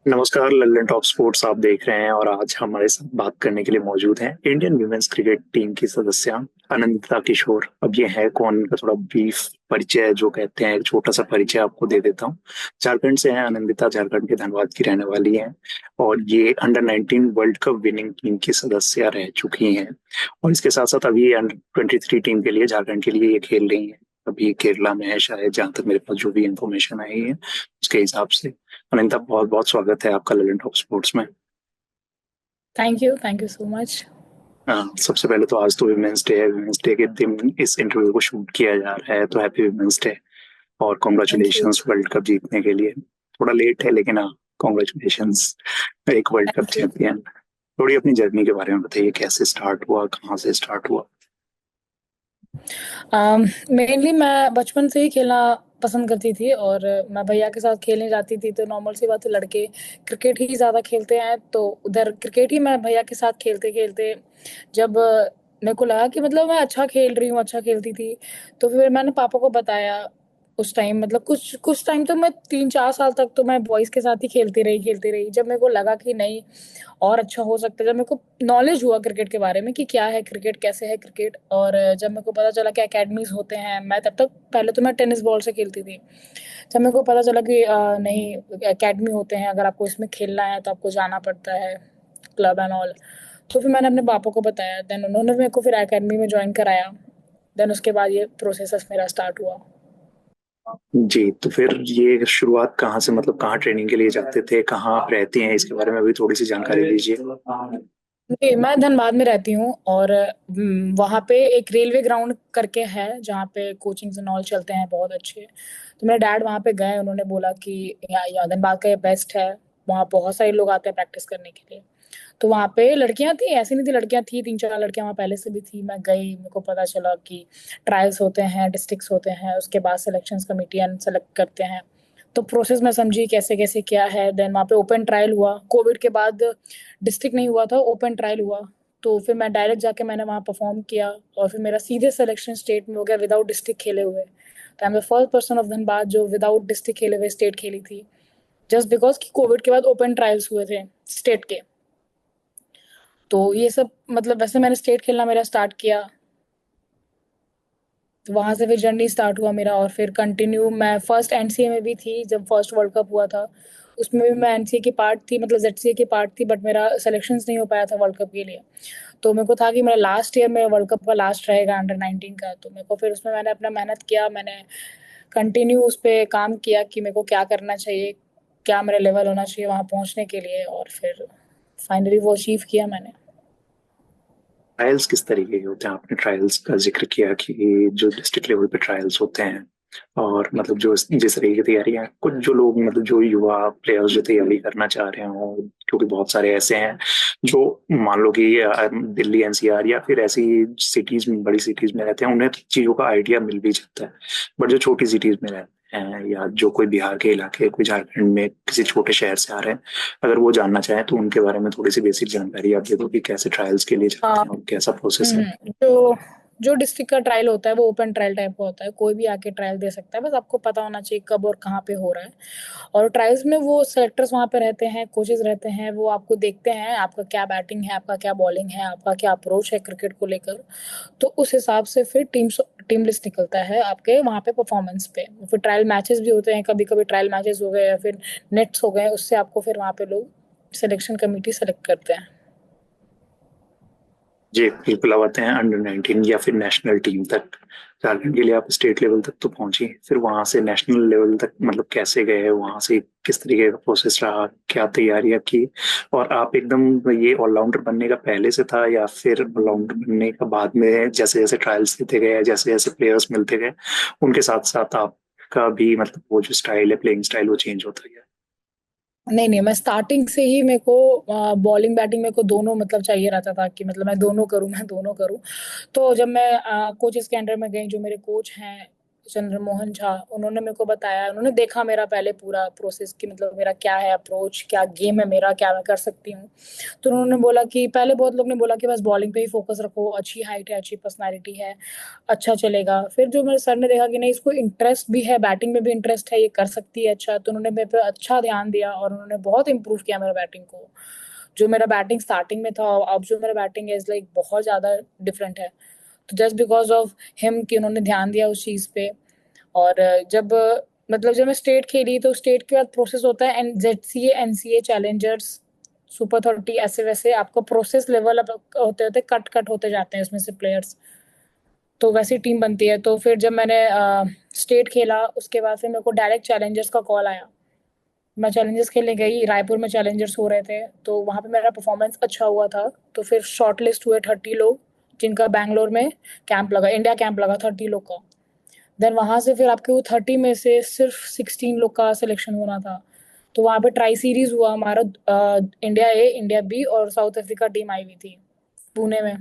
नमस्कार, Lallan top sports आप देख रहे हैं और आज हमारे साथ बात करने के लिए मौजूद हैं इंडियन वुमेन्स क्रिकेट टीम की सदस्य अनंता किशोर। अब ये है कौन, इनका थोड़ा ब्रीफ परिचय जो कहते हैं, एक छोटा सा परिचय आपको दे देता हूँ। झारखंड से हैं अनंदिता, झारखंड के धनबाद की रहने वाली हैं और ये under 19 world cup winning team की सदस्य रह चुकी हैं। और इसके साथ साथ अभी अंडर 23 टीम के लिए, झारखंड के लिए ये खेल रही हैं। अभी केरला में है शायद, जहाँ तक मेरे पास जो भी इंफॉर्मेशन आई है उसके हिसाब से। अनिता, बहुत बहुत स्वागत है आपका ललन टॉप स्पोर्ट्स में। Thank you so much. सबसे पहले तो आज तो विमेंस डे है, विमेंस डे के दिन इस इंटरव्यू को शूट किया जा रहा है, तो हैप्पी विमेंस डे और thank you. Congratulations world cup जीतने के लिए। थोड़ा लेट है लेकिन हाँ, कॉन्ग्रेचुलेशंस, एक world cup thank you. Champion. थोड़ी अपनी जर्नी के बारे में बताइए, कैसे स्टार्ट हुआ, कहाँ से स्टार्ट हुआ। मेनली मैं बचपन से ही खेलना पसंद करती थी और मैं भैया के साथ खेलने जाती थी, तो नॉर्मल सी बात है, लड़के क्रिकेट ही ज़्यादा खेलते हैं, तो उधर क्रिकेट ही मैं भैया के साथ खेलते खेलते जब मेरे को लगा कि मतलब मैं अच्छा खेल रही हूँ, अच्छा खेलती थी, तो फिर मैंने पापा को बताया। उस टाइम मतलब कुछ कुछ टाइम तो मैं 3-4 साल तक तो मैं बॉयज़ के साथ ही खेलती रही। जब मेरे को लगा कि नहीं, और अच्छा हो सकता है, जब मेरे को नॉलेज हुआ क्रिकेट के बारे में कि क्या है क्रिकेट, कैसे है क्रिकेट, और जब मेरे को पता चला कि एकेडमीज होते हैं, मैं तब तक पहले तो मैं टेनिस बॉल से खेलती थी। जब मेरे को पता चला कि नहीं, एकेडमी होते हैं, अगर आपको इसमें खेलना है तो आपको जाना पड़ता है, क्लब एंड ऑल। तो फिर मैंने अपने पापा को बताया, देन उन्होंने मेरे को फिर एकेडमी में ज्वाइन कराया। देन उसके बाद ये प्रोसेस मेरा स्टार्ट हुआ। जी, तो फिर ये शुरुआत कहाँ से, मतलब कहाँ ट्रेनिंग के लिए जाते थे, कहाँ आप रहती हैं, इसके बारे में भी थोड़ी सी जानकारी दीजिए। जी, मैं धनबाद में रहती हूँ और वहाँ पे एक रेलवे ग्राउंड करके है जहाँ पे कोचिंग्स एंड ऑल चलते हैं बहुत अच्छे। तो मेरे डैड वहाँ पे गए, उन्होंने बोला कि यहाँ धनबाद का ये बेस्ट है, वहाँ बहुत सारे लोग आते हैं प्रैक्टिस करने के लिए। तो वहाँ पे लड़कियाँ थी, ऐसी नहीं थी, लड़कियाँ थी, 3-4 लड़कियाँ वहाँ पहले से भी थी। मैं गई, मेरे को पता चला कि ट्रायल्स होते हैं, डिस्ट्रिक्ट्स होते हैं, उसके बाद सिलेक्शंस कमिटियाँ सेलेक्ट करते हैं। तो प्रोसेस मैं समझी कैसे कैसे क्या है। देन वहाँ पे ओपन ट्रायल हुआ, कोविड के बाद डिस्ट्रिक्ट नहीं हुआ था, ओपन ट्रायल हुआ। तो फिर मैं डायरेक्ट जाके मैंने वहाँ परफॉर्म किया और फिर मेरा सीधे सिलेक्शन स्टेट में हो गया विदाउट डिस्ट्रिक्ट खेले हुए। तो I am the first person of Dhanbad जो विदाउट डिस्ट्रिक्ट खेले हुए स्टेट खेली थी, जस्ट बिकॉज कि कोविड के बाद ओपन ट्रायल्स हुए थे स्टेट के। तो ये सब मतलब वैसे मैंने स्टेट खेलना मेरा स्टार्ट किया, तो वहां से फिर जर्नी स्टार्ट हुआ मेरा और फिर कंटिन्यू। मैं फर्स्ट एनसीए में भी थी जब फर्स्ट वर्ल्ड कप हुआ था, उसमें भी मैं एनसीए की पार्ट थी, मतलब जेडसीए की पार्ट थी, बट मेरा सिलेक्शंस नहीं हो पाया था वर्ल्ड कप के लिए। तो मेरे को था कि मेरा लास्ट ईयर में वर्ल्ड कप का लास्ट रहेगा अंडर 19 का, तो मेरे को फिर उसमें मैंने अपना मेहनत किया, मैंने कंटिन्यू उस पर काम किया कि मेरे को क्या करना चाहिए, क्या मेरा लेवल होना चाहिए वहां पहुंचने के लिए, और फिर फाइनली वो अचीव किया मैंने। ट्रायल्स किस तरीके के होते हैं? आपने ट्रायल्स का जिक्र किया कि जो डिस्ट्रिक्ट लेवल पे ट्रायल्स होते हैं, और मतलब जो जिस तरीके की तैयारियां कुछ जो लोग, मतलब जो युवा प्लेयर्स जो तैयारी करना चाह रहे हो, क्योंकि बहुत सारे ऐसे हैं जो मान लो कि दिल्ली एनसीआर या फिर ऐसी सिटीज में, बड़ी सिटीज में रहते हैं, उन्हें चीजों का आइडिया मिल भी जाता है। बट जो छोटी सिटीज में रहते हैं या जो कोई बिहार के इलाके, कोई झारखंड में किसी छोटे शहर से आ रहे हैं, अगर वो जानना चाहें तो उनके बारे में थोड़ी सी बेसिक जानकारी आप दे दो कि कैसे ट्रायल्स के लिए जाते हैं और कैसा प्रोसेस है। जो जो डिस्ट्रिक्ट का ट्रायल होता है वो ओपन ट्रायल टाइप का होता है, कोई भी आके ट्रायल दे सकता है, बस आपको पता होना चाहिए कब और कहाँ पे हो रहा है। और ट्रायल्स में वो सेलेक्टर्स वहाँ पे रहते हैं, कोचेस रहते हैं, वो आपको देखते हैं आपका क्या बैटिंग है, आपका क्या बॉलिंग है, आपका क्या अप्रोच है क्रिकेट को लेकर। तो उस हिसाब से फिर टीम लिस्ट निकलता है आपके वहाँ पे परफॉर्मेंस पे। फिर ट्रायल मैचेस भी होते हैं, कभी कभी ट्रायल मैचेस हो गए या फिर नेट्स हो गए, उससे आपको फिर वहाँ पे लोग सिलेक्शन कमेटी सेलेक्ट करते हैं। जी बिल्कुल, अब आते हैं अंडर 19 या फिर नेशनल टीम तक। झारखंड के लिए आप स्टेट लेवल तक तो पहुंची, फिर वहां से नेशनल लेवल तक मतलब कैसे गए, वहां से किस तरीके का प्रोसेस रहा, क्या तैयारियां की, और आप एकदम ये ऑलराउंडर बनने का पहले से था या फिर ऑलराउंडर बनने का बाद में, जैसे जैसे ट्रायल्स देते गए, जैसे जैसे प्लेयर्स मिलते गए, उनके साथ साथ आपका भी मतलब वो जो स्टाइल है, प्लेइंग स्टाइल, वो चेंज होता गया। नहीं नहीं, मैं स्टार्टिंग से ही मेरे को बॉलिंग बैटिंग मेरे को दोनों मतलब चाहिए रहता था कि मतलब मैं दोनों करूँ, मैं दोनों करूँ। तो जब मैं कोचेस के अंडर में गई, जो मेरे कोच हैं चंद्रमोहन झा, उन्होंने मेरे को बताया, उन्होंने देखा मेरा पहले पूरा प्रोसेस कि मतलब मेरा क्या है अप्रोच, क्या गेम है मेरा, क्या मैं कर सकती हूँ। तो उन्होंने बोला कि पहले बहुत लोग ने बोला कि बस बॉलिंग पे ही फोकस रखो, अच्छी हाइट है, अच्छी पर्सनालिटी है, अच्छा चलेगा। फिर जो मेरे सर ने देखा कि नहीं, इसको इंटरेस्ट भी है, बैटिंग में भी इंटरेस्ट है, ये कर सकती है अच्छा, तो उन्होंने मेरे पे अच्छा ध्यान दिया और उन्होंने बहुत इंप्रूव किया मेरा बैटिंग को। जो मेरा बैटिंग स्टार्टिंग में था, अब जो मेरा बैटिंग है इज लाइक बहुत ज्यादा डिफरेंट है। तो जस्ट बिकॉज ऑफ हिम कि उन्होंने ध्यान दिया उस चीज पे। और जब मतलब जब मैं स्टेट खेली तो स्टेट के बाद प्रोसेस होता है एंड जेडसीए एनसीए चैलेंजर्स सुपर 30, ऐसे वैसे आपका प्रोसेस लेवल अब होते होते कट कट होते जाते हैं उसमें से प्लेयर्स। तो वैसी टीम बनती है। तो फिर जब मैंने स्टेट खेला उसके बाद फिर मेरे को डायरेक्ट चैलेंजर्स का कॉल आया। मैं चैलेंजर्स खेलने गई, रायपुर में चैलेंजर्स हो रहे थे, तो वहां पे मेरा परफॉर्मेंस अच्छा हुआ था। तो फिर शॉर्ट लिस्ट हुए 30 लोग, जिनका बैंगलोर में कैंप लगा, इंडिया कैंप लगा 30 लोग का। देन वहां से फिर आपके वो 30 में से सिर्फ 16 लोग का सिलेक्शन होना था। तो वहां पे ट्राई सीरीज हुआ हमारा, इंडिया ए, इंडिया बी और साउथ अफ्रीका टीम आई हुई थी पुणे में।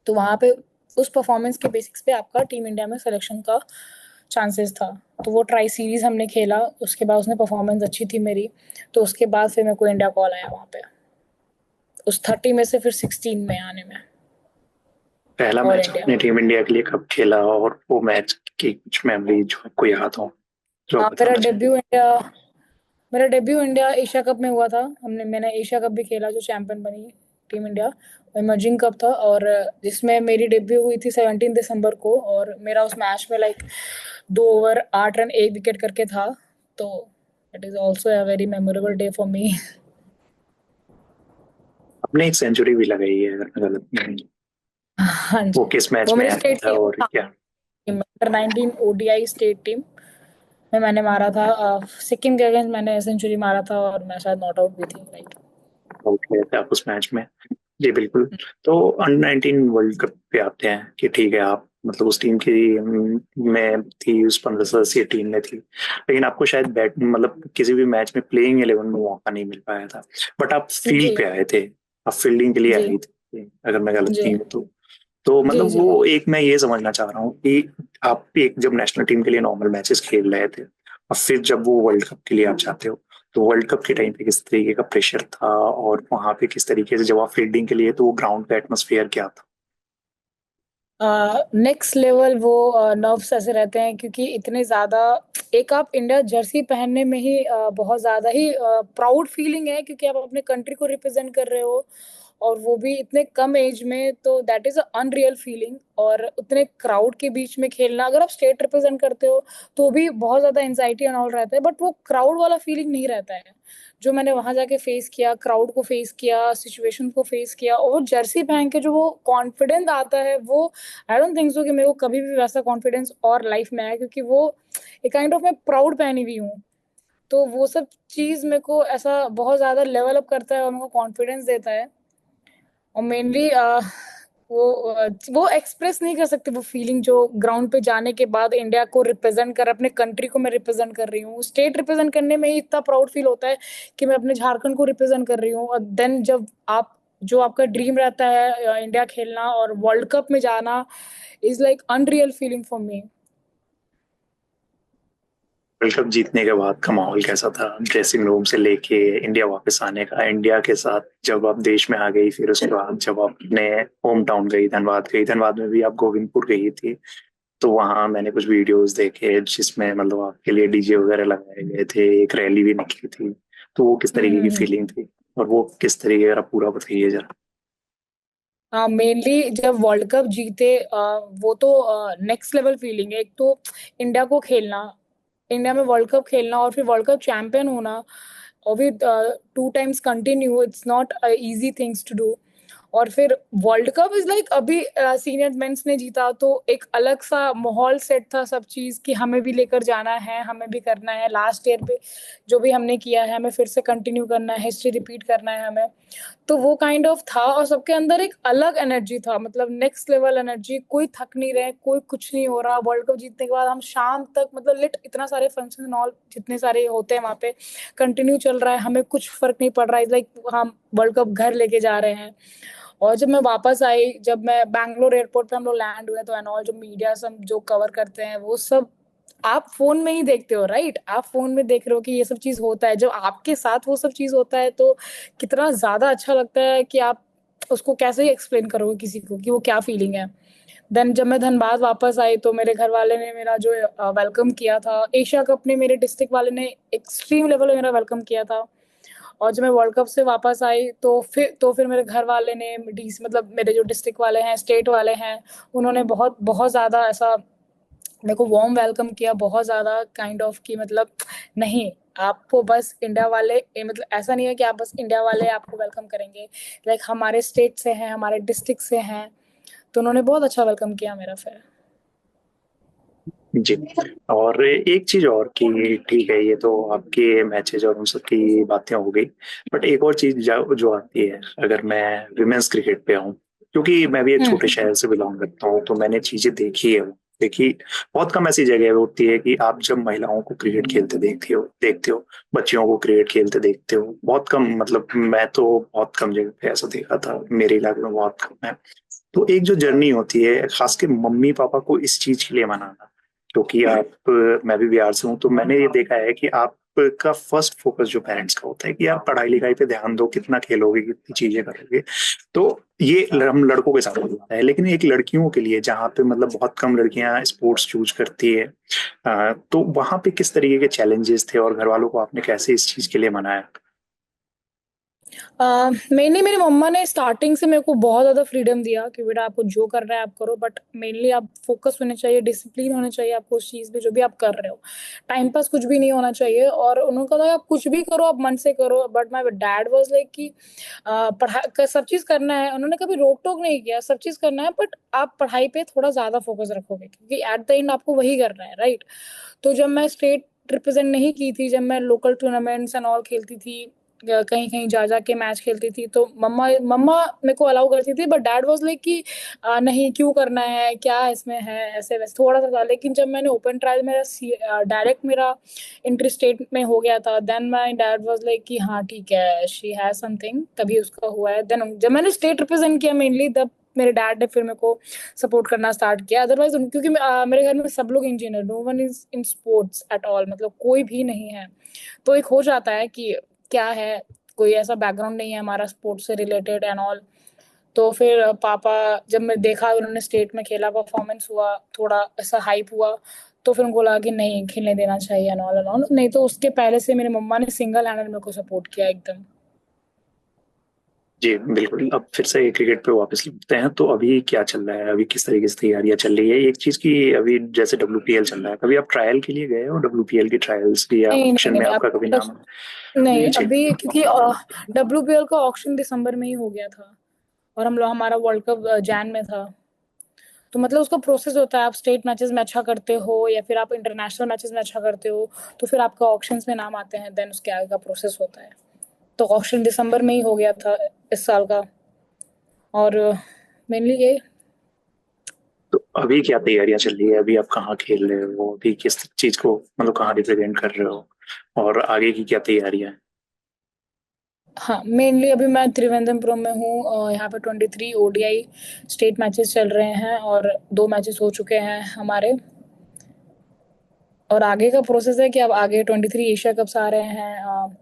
तो वहां पे उस परफॉर्मेंस के बेसिक्स पे आपका टीम इंडिया में सिलेक्शन का चांसेस था। तो वो ट्राई सीरीज हमने खेला, उसके बाद उसमें परफॉर्मेंस अच्छी थी मेरी, तो उसके बाद फिर मेरे को इंडिया कॉल आया वहां पे, उस 30 में से फिर 16 में आने में। पहला ऑल मैच इंडिया। आपने टीम इंडिया के लिए कब खेला, और वो मैच की कुछ मेमोरी जो आपको याद हो, जो आप हाँ, बताना चाहें? मेरा डेब्यू इंडिया एशिया कप में हुआ था। मैंने एशिया कप भी खेला जो चैंपियन बनी टीम इंडिया, इमर्जिंग कप था, और जिसमें मेरी डेब्यू हुई थी 17 दिसंबर को, और मेरा उस मैच में लाइक 2 ओवर 8 रन 1 विकेट करके था। तो it is also a very memorable day for me. आपने एक सेंचुरी भी लगाई है अगर मैं गलत नहीं हूँ। हाँ वो जी। किस मैच वो में मेरी आया स्टेट था और क्या? Team under 19 ODI state team में मैंने मारा था, सिक्किम के अगेंस्ट मैंने सेंचुरी मारा था, और मैं शायद नॉट आउट भी थी, राइट। आउट गए थे आप उस मैच में? जी बिल्कुल। तो अंडर 19 वर्ल्ड कप पे आते हैं कि ठीक है, आप मतलब उस टीम की में थी, उस 15 सदस्यीय टीम में थी, लेकिन आपको शायद बैट मतलब किसी भी मैच में प्लेइंग 11 में मौका नहीं मिल पाया था, बट आप फील्ड जी पे आए थे, आप फील्डिंग के लिए जी आई थी अगर मैं गलत जी नहीं हूँ तो। तो जी मतलब जी। वो एक मैं ये समझना चाह रहा हूँ कि आप एक जब नेशनल टीम के लिए नॉर्मल मैचेस खेल रहे थे, और फिर जब वो वर्ल्ड कप के लिए आप जाते हो, तो वर्ल्ड कप के टाइम पे किस तरीके का प्रेशर था, और वहां पे किस तरीके से जब आप फील्डिंग के लिए, तो वो ग्राउंड का एटमोसफियर क्या था? नेक्स्ट लेवल वो नर्व्स ऐसे रहते हैं क्योंकि इतने ज्यादा, एक आप इंडिया जर्सी पहनने में ही बहुत ज्यादा ही प्राउड फीलिंग है, क्योंकि आप अपने कंट्री को रिप्रेजेंट कर रहे हो, और वो भी इतने कम एज में, तो that is a unreal feeling. और उतने क्राउड के बीच में खेलना, अगर आप स्टेट रिप्रेजेंट करते हो तो भी बहुत ज्यादा एंजाइटी एंड ऑल रहता है, बट वो क्राउड वाला फीलिंग नहीं रहता है जो मैंने वहां जाके फेस किया, क्राउड को फेस किया, सिचुएशन को फेस किया, और वो जर्सी पहन के जो वो कॉन्फिडेंस आता है, वो आई डोंट थिंक सो कि मेरे को कभी भी वैसा कॉन्फिडेंस और लाइफ में आया, क्योंकि वो एक काइंड ऑफ मैं प्राउड पहनी हुई हूँ। तो वो सब चीज मेरे को ऐसा बहुत ज्यादा लेवल अप करता है और मेरे को कॉन्फिडेंस देता है। और मेनली वो एक्सप्रेस नहीं कर सकते वो फीलिंग जो ग्राउंड पे जाने के बाद इंडिया को रिप्रेजेंट कर, अपने कंट्री को मैं रिप्रेजेंट कर रही हूँ, स्टेट रिप्रेजेंट करने में ही इतना प्राउड फील होता है कि मैं अपने झारखंड को रिप्रेजेंट कर रही हूँ। और देन जब आप, जो आपका ड्रीम रहता है इंडिया खेलना और वर्ल्ड कप में जाना, is like unreal feeling for me. World cup जीतने के बाद का माहौल कैसा था, ड्रेसिंग रूम से लेके इंडिया वापस आने का, इंडिया के साथ जब आप देश में आ गई, फिर उसके बाद जब आप अपने होम टाउन गई, धनबाद गई, धनबाद में भी आप गोविंदपुर गई थी, तो वहां मैंने कुछ वीडियोस देखे जिसमें मतलब आपके लिए डीजे वगैरह लगाए गए थे, एक रैली भी निकली थी, तो वो किस तरीके की फीलिंग थी, और वो किस तरीके का, पूरा बताइए जरा। हाँ, मेनली जब वर्ल्ड कप जीते, वो तो नेक्स्ट लेवल फीलिंग है। एक तो इंडिया को खेलना, इंडिया में वर्ल्ड कप खेलना और फिर वर्ल्ड कप चैंपियन होना, और भी 2 times continue, it's not easy things to do. और फिर वर्ल्ड कप इज लाइक, अभी सीनियर मेंस ने जीता तो एक अलग सा माहौल सेट था, सब चीज कि हमें भी लेकर जाना है, हमें भी करना है, लास्ट ईयर पे जो भी हमने किया है हमें फिर से कंटिन्यू करना है, हिस्ट्री रिपीट करना है हमें। तो वो काइंड ऑफ था, और सबके अंदर एक अलग एनर्जी था, मतलब नेक्स्ट लेवल एनर्जी, कोई थक नहीं रहे, कोई कुछ नहीं हो रहा। वर्ल्ड कप जीतने के बाद हम शाम तक, मतलब लिट इतना सारे फंक्शन ऑल जितने सारे होते हैं वहां पे कंटिन्यू चल रहा है, हमें कुछ फर्क नहीं पड़ रहा है, लाइक हम वर्ल्ड कप घर लेके जा रहे हैं। और जब मैं वापस आई, जब मैं बैंगलोर एयरपोर्ट पे हम लोग लैंड हुए तो एंड ऑल, जो मीडिया सब जो कवर करते हैं वो सब आप फोन में ही देखते हो, राइट? आप फोन में देख रहे हो कि ये सब चीज होता है, जब आपके साथ वो सब चीज होता है तो कितना ज्यादा अच्छा लगता है कि आप उसको कैसे ही एक्सप्लेन करोगे किसी को कि वो क्या फीलिंग है। देन जब मैं धनबाद वापस आई तो मेरे घर वाले ने मेरा जो वेलकम किया था, एशिया कप ने मेरे डिस्ट्रिक्ट वाले ने एक्सट्रीम लेवल पे मेरा वेलकम किया था। और जब मैं वर्ल्ड कप से वापस आई तो फिर मेरे घर वाले ने डीसी, मतलब मेरे जो डिस्ट्रिक्ट वाले हैं, स्टेट वाले हैं, उन्होंने बहुत बहुत ज्यादा ऐसा मेरे को वार्म वेलकम किया, बहुत ज्यादा काइंड ऑफ कि मतलब नहीं, आपको बस इंडिया वाले मतलब ऐसा नहीं है कि आप बस इंडिया वाले आपको वेलकम करेंगे, लाइक हमारे स्टेट से हैं, हमारे डिस्ट्रिक्ट से हैं, तो उन्होंने बहुत अच्छा वेलकम किया मेरा फिर। जी। और एक चीज और कि ठीक है, ये तो आपके मैचेज और उन सब की बातें हो गई, बट एक और चीज जो आती है, अगर मैं विमेंस क्रिकेट पे आऊँ, क्योंकि मैं भी एक छोटे हम्म। शहर से बिलोंग करता हूँ, तो मैंने चीजें देखी है। देखी, बहुत कम ऐसी जगह होती है कि आप जब महिलाओं को क्रिकेट खेलते देखते हो, बच्चियों को क्रिकेट खेलते देखते हो, बहुत कम, मतलब मैं तो बहुत कम जगह पे ऐसा देखा था, मेरे इलाके में बहुत कम है। तो एक जो जर्नी होती है, खास के मम्मी पापा को इस चीज के लिए मनाना, क्योंकि मैं भी बिहार से हूँ, तो मैंने ये देखा है कि आपका फर्स्ट फोकस जो पेरेंट्स का होता है कि आप पढ़ाई लिखाई पे ध्यान दो, कितना खेलोगे, कितनी चीजें करोगे। तो ये हम लड़कों के साथ होता है, लेकिन एक लड़कियों के लिए, जहाँ पे मतलब बहुत कम लड़कियां स्पोर्ट्स चूज करती है, तो वहां पे किस तरीके के चैलेंजेस थे और घर वालों को आपने कैसे इस चीज के लिए मनाया? मेनली मेरी मम्मा ने स्टार्टिंग से मेरे को बहुत ज्यादा फ्रीडम दिया कि बेटा आपको जो करना है आप करो, बट मेनली आप फोकस होने चाहिए, डिसिप्लिन होना चाहिए आपको उस चीज पे जो भी आप कर रहे हो, टाइम पास कुछ भी नहीं होना चाहिए। और उन्होंने कहा आप कुछ भी करो, आप मन से करो, but my dad was like कि पढ़ाई सब चीज करना है, उन्होंने कभी रोक टोक नहीं किया, सब चीज करना है, बट आप पढ़ाई पे थोड़ा ज्यादा फोकस रखोगे क्योंकि एट द एंड आपको वही करना है, राइट? तो जब मैं स्टेट रिप्रेजेंट नहीं की थी, जब मैं लोकल टूर्नामेंट्स एंड ऑल खेलती थी, कहीं कहीं जा जा के मैच खेलती थी, तो मम्मा मम्मा मेरे को अलाउ करती थी, बट डैड वाज लाइक कि नहीं क्यों करना है, क्या इसमें है, ऐसे वैसे थोड़ा सा था। लेकिन जब मैंने ओपन ट्रायल मेरा डायरेक्ट मेरा इंटर स्टेट में हो गया था, then my dad was like कि हाँ ठीक है, शी हैज समथिंग, तभी उसका हुआ है। देन जब मैंने स्टेट रिप्रेजेंट किया मेनली, तब मेरे डैड ने फिर मेरे को सपोर्ट करना स्टार्ट किया। अदरवाइज क्योंकि मेरे घर में सब लोग engineer, no one is in sports at all, मतलब कोई भी नहीं है। तो एक हो जाता है कि क्या है, कोई ऐसा बैकग्राउंड नहीं है हमारा स्पोर्ट्स से रिलेटेड एंड ऑल। तो फिर पापा, जब मैं देखा उन्होंने स्टेट में खेला, परफॉर्मेंस हुआ, थोड़ा ऐसा हाइप हुआ, तो फिर उनको लगा कि नहीं खेलने देना चाहिए एंड ऑल। नहीं तो उसके पहले से मेरी मम्मा ने सिंगल हैंडेड मेरे को सपोर्ट किया एकदम। जी बिल्कुल। अब फिर से क्रिकेट पे वापस लौटते हैं, तो अभी क्या चल रहा है, अभी किस तरीके से तैयारियां चल रही है एक चीज की? अभी जैसे डब्ल्यूपीएल चल रहा है, कभी आप ट्रायल के लिए गए हो डब्ल्यूपीएल की ट्रायल्स की, या नहीं नहीं ऑक्शन नहीं में नहीं, आपका कभी अब नाम? नहीं, जी। अभी क्योंकि WPL का ऑक्शन दिसंबर में ही हो गया था, और हम लोग हमारा वर्ल्ड कप जैन में था। तो मतलब उसका प्रोसेस होता है, आप स्टेट मैचेस में अच्छा करते हो या फिर आप इंटरनेशनल मैचेस में अच्छा करते हो, तो फिर आपका ऑक्शंस में नाम आते हैं, देन उसके आगे का प्रोसेस होता है। तो ऑक्शन दिसंबर में ही हो गया था इस साल का। और मेनली ये तो अभी क्या तैयारियां चल रही है, अभी आप कहाँ खेल रहे हो, अभी किस चीज को मतलब कहाँ रिप्रेजेंट कर रहे हो, और आगे की क्या तैयारियां हैं? हाँ, मेनली अभी मैं त्रिवेंद्रपुरम में हूँ, यहाँ पे 23 ODI स्टेट मैचेस चल रहे हैं और 2 मैचेस हो चुके हैं हमारे। और आगे का प्रोसेस है कि अब आगे 23 एशिया कप्स आ रहे हैं।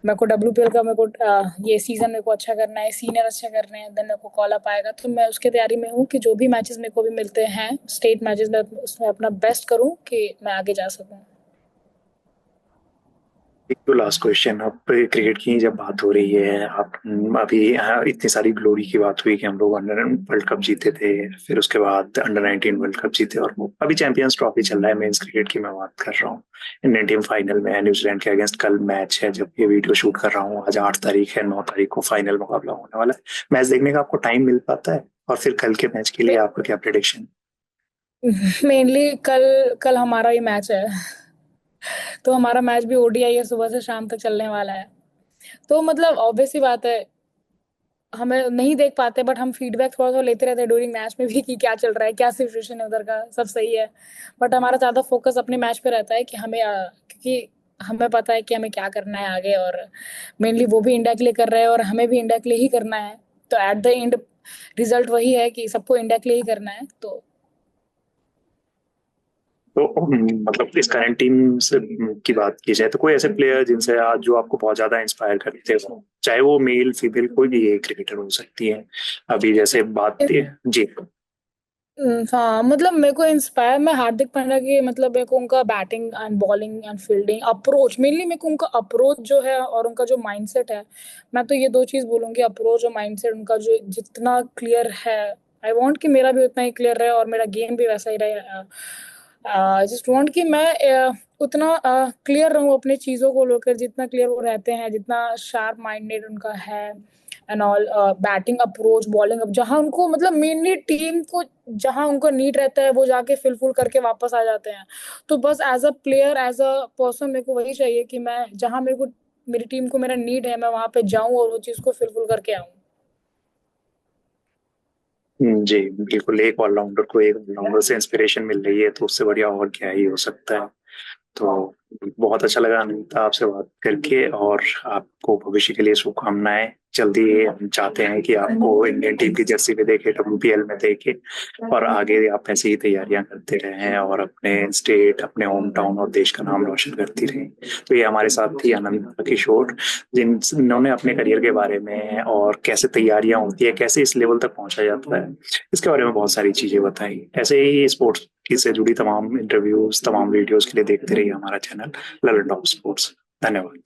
मेरे को WPL का मेरे को ये सीजन मेरे को अच्छा करना है, सीनियर अच्छा करने हैं, देन मेरे को कॉल अप आएगा, तो मैं उसके तैयारी में हूँ कि जो भी मैचेस मेरे को भी मिलते हैं स्टेट मैचेस में, उसमें अपना बेस्ट करूँ कि मैं आगे जा सकूँ। एक तो लास्ट क्वेश्चन, अब क्रिकेट की जब बात हो रही है, आप अभी यहाँ इतनी सारी ग्लोरी की बात हुई कि हम लोग अंडर वर्ल्ड कप जीते थे, फिर उसके बाद अंडर 19 वर्ल्ड कप जीते, और वो अभी चैंपियंस ट्रॉफी चल रहा है, मेंस क्रिकेट की मैं बात कर रहा हूँ। इंडियन टीम फाइनल में है न्यूजीलैंड के अगेंस्ट, कल मैच है जब ये वीडियो शूट कर रहा हूँ, आज 8 तारीख है, 9 तारीख को फाइनल मुकाबला होने वाला है। मैच देखने का आपको टाइम मिल पाता है? और फिर कल के मैच के लिए आपका क्या प्रेडिक्शन? मेनली कल कल हमारा ही मैच है। तो हमारा मैच भी ODI है, सुबह से शाम तक चलने वाला है। तो मतलब ऑब्वियस सी बात है, हमें नहीं देख पाते, बट हम फीडबैक थोड़ा थोड़ा लेते रहते हैं ड्यूरिंग मैच में भी कि क्या चल रहा है, क्या सिचुएशन है उधर का, सब सही है। बट हमारा ज्यादा फोकस अपने मैच पे रहता है कि हमें क्योंकि हमें पता है कि हमें क्या करना है आगे, और मेनली वो भी इंडिया के लिए कर रहे हैं और हमें भी इंडिया के लिए ही करना है। तो एट द एंड रिजल्ट वही है कि सबको इंडिया के लिए ही करना है। तो मतलब इस करंट टीम से की बात की जाए तो कोई ऐसे प्लेयर जिनसे आज जो आपको बहुत ज्यादा इंस्पायर करते हो, चाहे वो मेल फीमेल कोई भी एक क्रिकेटर हो सकती है, अभी जैसे बात जी। हाँ मतलब मेरे को इंस्पायर, मैं हार्दिक पांड्या की, मतलब मेरे को उनका batting and bowling and fielding approach, mainly मेरे को उनका अप्रोच जो है और उनका जो माइंडसेट है, मैं तो ये दो चीज बोलूंगी, अप्रोच और माइंडसेट उनका जो जितना क्लियर है, आई वांट कि मेरा भी उतना ही क्लियर रहे और मेरा गेम भी वैसा ही रहे। जस्ट वांट कि मैं उतना क्लियर रहूं अपनी चीजों को लेकर, जितना क्लियर वो रहते हैं, जितना शार्प माइंडेड उनका है and all. Batting approach, bowling up, जहां उनको मतलब मेनली टीम को जहां उनको नीड रहता है वो जाके फिलफुल करके वापस आ जाते हैं। तो बस as a player, as a person, मेरे को वही चाहिए कि मैं जहां मेरे को, मेरी टीम को मेरा नीड है, मैं वहां पे जाऊं और वो चीज को फिलफुल करके आऊं। जी बिल्कुल, एक ऑलराउंडर को एक ऑलराउंडर से इंस्पिरेशन मिल रही है तो उससे बढ़िया और क्या ही हो सकता है। तो बहुत अच्छा लगा अनिता आपसे बात करके, और आपको भविष्य के लिए शुभकामनाएं। जल्दी हम चाहते हैं कि आपको इंडियन टीम की जर्सी में देखे, WPL में देखे, और आगे आप ऐसी ही तैयारियां करते रहें और अपने स्टेट, अपने होम टाउन और देश का नाम रोशन करती रहें। तो ये हमारे साथ थी अनंता किशोर, जिन्होंने अपने करियर के बारे में और कैसे तैयारियां होती है, कैसे इस लेवल तक पहुंचा जाता है, इसके बारे में बहुत सारी चीजें बताई। ऐसे ही स्पोर्ट्स से जुड़ी तमाम इंटरव्यूज, तमाम वीडियोस के लिए देखते रहिए हमारा चैनल ललन टॉप स्पोर्ट्स। धन्यवाद।